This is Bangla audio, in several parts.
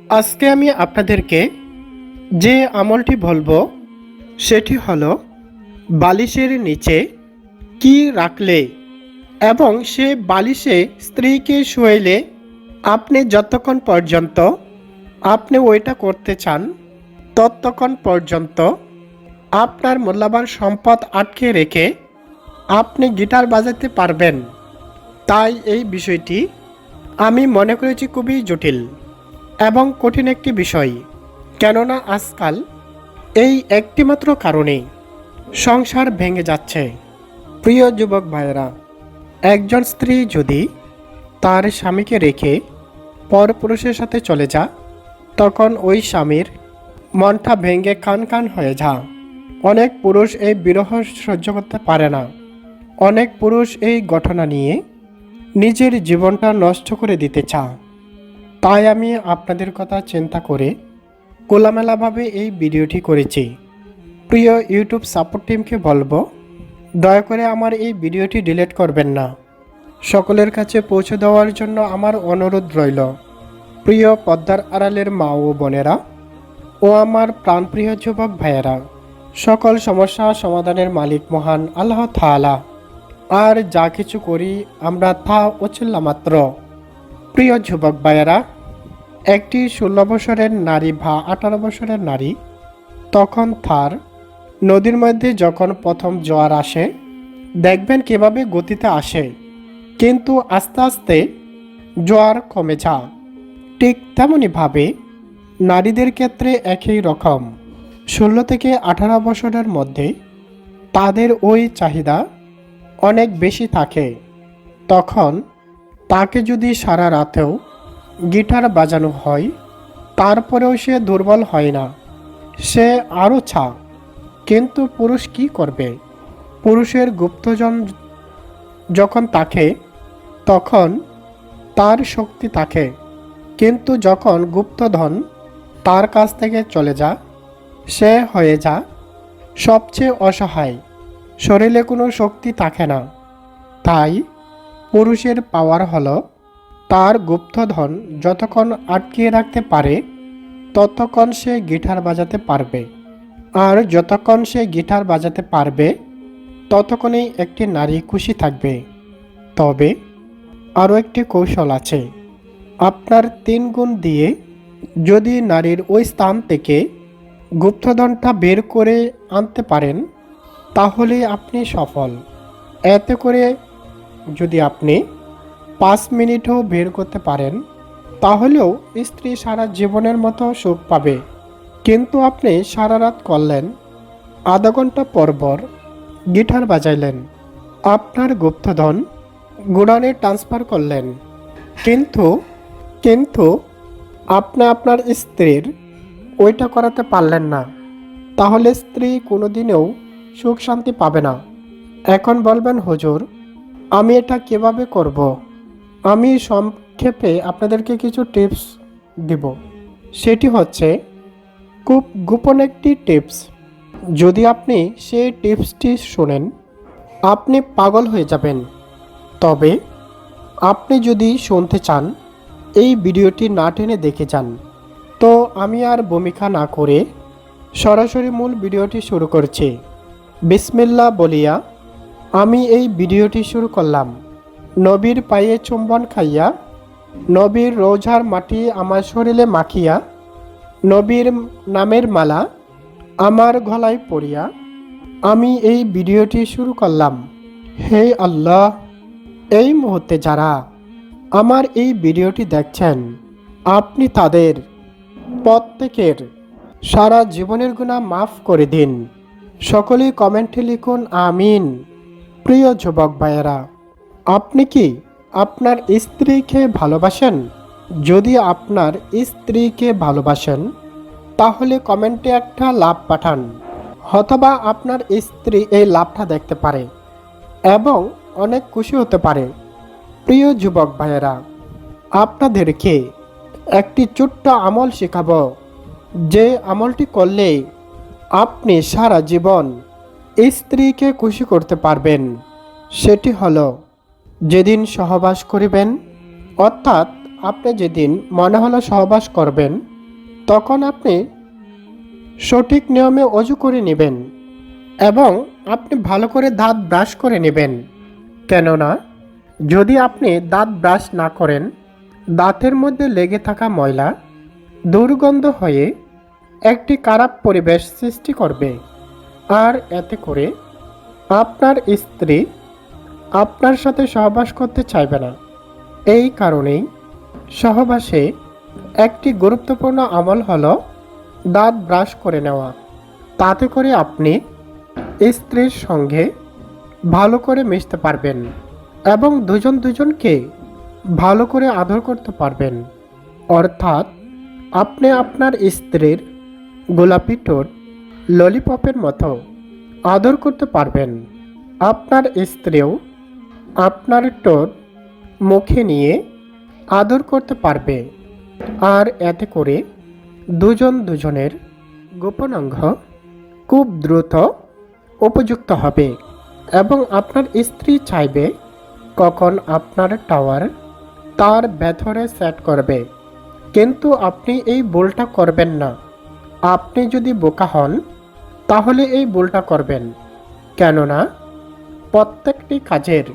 আজকে আমি আপনাদেরকে যে আমলটি বলবো সেটি হলো বালিশের নিচে কি রাখলে এবং সে বালিশে স্ত্রীকে শোয়াইলে আপনি যতক্ষণ পর্যন্ত আপনি ওইটা করতে চান ততক্ষণ পর্যন্ত আপনার মূল্যবান সম্পদ আটকে রেখে আপনি গিটার বাজাতে পারবেন। তাই এই বিষয়টি আমি মনে করেছি খুবই জটিল এবং কঠিন একটি বিষয়, কেননা আজকাল এই একটিমাত্র কারণে সংসার ভেঙে যাচ্ছে। প্রিয় যুবক ভাইয়েরা, একজন স্ত্রী যদি তার স্বামীকে রেখে পরপুরুষের সাথে চলে যায় তখন ওই স্বামীর মনটা ভেঙে কান কান হয়ে যায়। অনেক পুরুষ এই বিরহ সহ্য করতে পারে না। অনেক পুরুষ এই ঘটনা নিয়ে নিজের জীবনটা নষ্ট করে দিতে চায়। তাই আমি আপনাদের কথা চিন্তা করে খোলামেলাভাবে এই ভিডিওটি করেছি। প্রিয় ইউটিউব সাপোর্ট টিমকে বলবো, দয়া করে আমার এই ভিডিওটি ডিলিট করবেন না। সকলের কাছে পৌঁছে দেওয়ার জন্য আমার অনুরোধ রইল। প্রিয় পদ্মার আড়ালের মা ও বোনেরা ও আমার প্রাণপ্রিয় যুবক ভাইয়েরা, সকল সমস্যা সমাধানের মালিক মহান আল্লাহ তাআলা। আর যা কিছু করি আমরা তা অচিল্লা মাত্র। প্রিয় যুবক ভাইয়েরা, একটি 16 বছরের নারী বা 18 বছরের নারী তখন তার নদীর মধ্যে যখন প্রথম জোয়ার আসে দেখবেন কিভাবে গতিতে আসে, কিন্তু আস্তে আস্তে জোয়ার কমে যায়। ঠিক তেমনইভাবে নারীদের ক্ষেত্রে একই রকম 16 থেকে 18 বছরের মধ্যে তাদের ওই চাহিদা অনেক বেশি থাকে। তখন তাকে যদি সারা রাতেও গিটার বাজানো হয় তারপরেও সে দুর্বল হয় না, সে আরও চায়। কিন্তু পুরুষ কি করবে? পুরুষের গুপ্তজন যখন থাকে তখন তার শক্তি থাকে, কিন্তু যখন গুপ্তধন তার কাছ থেকে চলে যায় সে হয়ে যায় সবচেয়ে অসহায়, শরীরে কোনো শক্তি থাকে না। তাই পুরুষের পাওয়ার হলো তার গুপ্তধন যতক্ষণ আটকিয়ে রাখতে পারে ততক্ষণ সে গিটার বাজাতে পারবে, আর যতক্ষণ সে গিটার বাজাতে পারবে ততক্ষণেই একটি নারী খুশি থাকবে। তবে আরও একটি কৌশল আছে। আপনার 3 গুণ দিয়ে যদি নারীর ওই স্থান থেকে গুপ্তধনটা বের করে আনতে পারেন তাহলে আপনি সফল। এতে করে যদি আপনি 5 মিনিটও বের করতে পারেন তাহলেও স্ত্রী সারা জীবনের মতো সুখ পাবে। কিন্তু আপনি সারা রাত করলেন, আধা ঘন্টা পর গিটার বাজাইলেন, আপনার গুপ্তধন গুডাউনে ট্রান্সফার করলেন, কিন্তু আপনি আপনার স্ত্রীর ওইটা করাতে পারলেন না, তাহলে স্ত্রী কোনোদিনও সুখ শান্তি পাবে না। এখন বলবেন, হুজুর আমি এটা কিভাবে করব? আমি সংক্ষেপে আপনাদেরকে কিছু টিপস দিব। সেটি হচ্ছে খুব গোপন একটি টিপস। যদি আপনি সেই টিপসটি শোনেন আপনি পাগল হয়ে যাবেন। তবে আপনি যদি শুনতে চান এই ভিডিওটি না টেনে দেখে যান। তো আমি আর ভূমিকা না করে সরাসরি মূল ভিডিওটি শুরু করছি। বিসমিল্লাহ বলিয়া আমি এই ভিডিওটি শুরু করলাম। নবীর পায়ে চুম্বন খাইয়া, নবীর রোজার মাটি আমার শরীরে মাখিয়া, নবীর নামের মালা আমার গলায় পরিয়া আমি এই ভিডিওটি শুরু করলাম। হে আল্লাহ, এই মুহূর্তে যারা আমার এই ভিডিওটি দেখছেন আপনি তাদের প্রত্যেকের সারা জীবনের গুনাহ মাফ করে দিন। সকলেই কমেন্টে লিখুন আমিন। প্রিয় যুবক ভাইয়েরা, আপনি কি আপনার স্ত্রীকে ভালোবাসেন? যদি আপনার স্ত্রীকে ভালোবাসেন তাহলে কমেন্টে একটা লাভ পাঠান, অথবা আপনার স্ত্রী এই লাভটা দেখতে পারে এবং অনেক খুশি হতে পারে। প্রিয় যুবক ভাইয়েরা, আপনাদেরকে একটি ছোট্ট আমল শেখাবো, যে আমলটি করলে আপনি সারা জীবন স্ত্রীকে খুশি করতে পারবেন। সেটি হলো, যেদিন সহবাস করিবেন, অর্থাৎ আপনি যেদিন মনে হলো সহবাস করবেন তখন আপনি সঠিক নিয়মে অজু করে নেবেন এবং আপনি ভালো করে দাঁত ব্রাশ করে নেবেন। কেননা যদি আপনি দাঁত ব্রাশ না করেন, দাঁতের মধ্যে লেগে থাকা ময়লা দুর্গন্ধ হয়ে একটি খারাপ পরিবেশ সৃষ্টি করবে, আর এতে করে আপনার স্ত্রী আপনার সাথে সহবাস করতে চাইবে না। এই কারণেই সহবাসে একটি গুরুত্বপূর্ণ আমল হলো দাঁত ব্রাশ করে নেওয়া। তাতে করে আপনি স্ত্রীর সঙ্গে ভালো করে মিশতে পারবেন এবং দুজন দুজনকে ভালো করে আদর করতে পারবেন। অর্থাৎ আপনি আপনার স্ত্রীর গোলাপি ঠোঁট ললিপপের মতো আদর করতে পারবেন। আপনার স্ত্রীও আপনার ঠোঁট মুখে নিয়ে আদর করতে পারবে, আর এতে করে দুজন দুজনের গোপনাঙ্গ খুব দ্রুত উপযুক্ত হবে এবং আপনার স্ত্রী চাইবে কখন আপনার টাওয়ার তার ভেতরে সেট করবে। কিন্তু আপনি এই ভুলটা করবেন না। আপনি যদি বোকা হন তাহলে এই ভুলটা করবেন, কেননা প্রত্যেকটি কাজের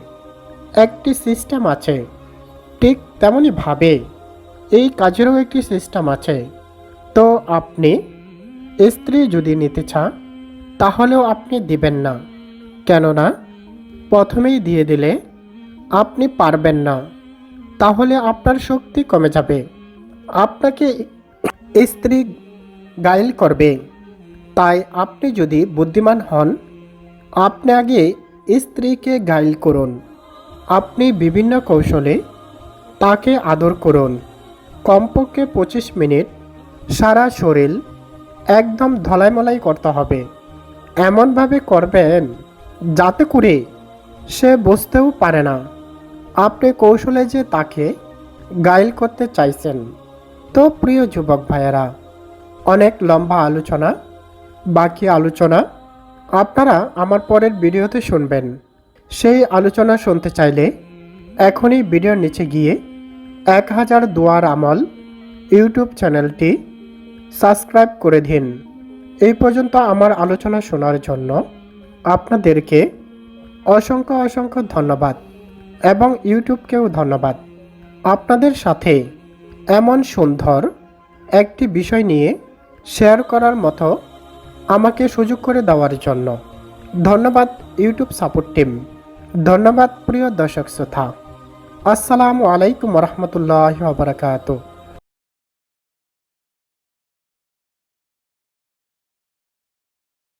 একটি সিস্টেম আছে। ঠিক তেমনইভাবে এই কাজেরও একটি সিস্টেম আছে। তো আপনি স্ত্রী যদি নিতে চান তাহলেও আপনি দিবেন না, কেননা প্রথমেই দিয়ে দিলে আপনি পারবেন না, তাহলে আপনার শক্তি কমে যাবে, আপনাকে স্ত্রী গাইল করবে। তাই আপনি যদি বুদ্ধিমান হন, আপনি আগে স্ত্রীকে গাইল করুন। আপনি বিভিন্ন কৌশলে তাকে আদর করুন। কমপক্ষে 25 মিনিট সারা শরীর একদম ধলাইমলাই করতে হবে। এমনভাবে করবেন যাতে করে সে বুঝতেও পারে না আপনি কৌশলে যে তাকে গাইল করতে চাইছেন। তো প্রিয় যুবক ভাইয়েরা, অনেক লম্বা আলোচনা, বাকি আলোচনা আপনারা আমার পরের ভিডিওতে শুনবেন। সেই আলোচনা শুনতে চাইলে এখনই ভিডিওর নিচে গিয়ে 1000 দোয়ার আমল ইউটিউব চ্যানেলটি সাবস্ক্রাইব করে দিন। এই পর্যন্ত আমার আলোচনা শোনার জন্য আপনাদেরকে অসংখ্য অসংখ্য ধন্যবাদ এবং ইউটিউবকেও ধন্যবাদ। আপনাদের সাথে এমন সুন্দর একটি বিষয় নিয়ে শেয়ার করার মতো আমাকে সুযোগ করে দেওয়ার জন্য ধন্যবাদ ইউটিউব সাপোর্ট টিম। ধন্যবাদ প্রিয় দর্শক শ্রোতা। আসসালামু আলাইকুম রহমতুল্লাহি ওয়া বারাকাতুহু।